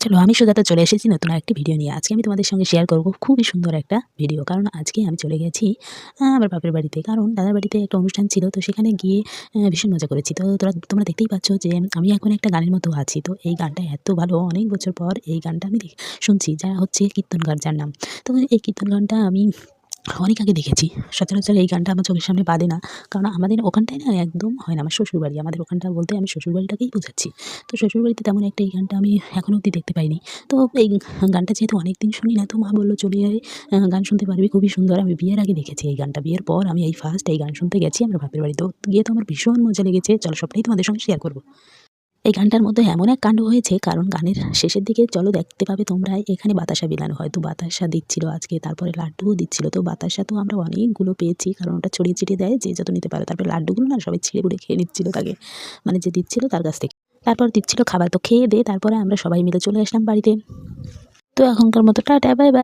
চলো আমি সুজাতা চলে এসেছি নতুন আরেকটি ভিডিও নিয়ে। আজকে আমি তোমাদের সঙ্গে শেয়ার করব খুবই সুন্দর একটা ভিডিও। কারণ আজকে আমি চলে গেছি আমার বাপের বাড়িতে। কারণ দাদার বাড়িতে একটা অনুষ্ঠান ছিল। তো সেখানে গিয়ে ভীষণ মজা করেছি। তো তোমরা দেখতেই পাচ্ছ যে আমি এখন একটা গানের মতো আছি। তো এই গানটা এত ভালো, অনেক বছর পর এই গানটা আমি শুনছি, যা হচ্ছে কীর্তন গান যার নাম। তো এই কীর্তন গানটা আমি অনেক আগে দেখেছি। সচরাচর এই গানটা আমার চোখের সামনে বাজে না। কারণ আমাদের ওখানটায় না একদম হয় না। আমার শ্বশুরবাড়ি, আমাদের ওখানটা বলতে আমি শ্বশুরবাড়িটাকেই বোঝাচ্ছি। তো শ্বশুরবাড়িতে তেমন একটা এই গানটা আমি এখনো অব্দি দেখতে পাইনি। তো এই গানটা যেহেতু অনেকদিন শুনি না, তো মা বলল, "চলে আয়, গান শুনতে পারবি, খুবই সুন্দর।" আমি বিয়ের আগে দেখেছি এই গানটা। বিয়ের পর আমি এই ফার্স্ট এই গান শুনতে গেছি আমার বাপের বাড়ি। তো গিয়ে তো আমার ভীষণ মজা লেগেছে। চলো সবটাই তোমাদের সঙ্গে শেয়ার করব। এই গানটার মধ্যে এমন এক কাণ্ড হয়েছে, কারণ গানের শেষের দিকে চলো দেখতে পাবে তোমরা, এখানে বাতাসা বিলানো হয়। তো বাতাসা দিচ্ছিল আজকে, তারপরে লাড্ডুও দিচ্ছিল। তো বাতাসা তো আমরা অনেকগুলো পেয়েছি, কারণ ওটা ছড়িয়ে ছিটিয়ে দেয় যে যত নিতে পারে। তারপরে লাড্ডুগুলো না সবাই ছিঁড়ে বুড়ে খেয়ে নিচ্ছিল তাকে, মানে যে দিচ্ছিল তার কাছ থেকে। তারপর দিচ্ছিল খাবার। তো খেয়ে দিয়ে তারপরে আমরা সবাই মিলে চলে আসলাম বাড়িতে। তো এখনকার মতো টাটা, বাই বাই।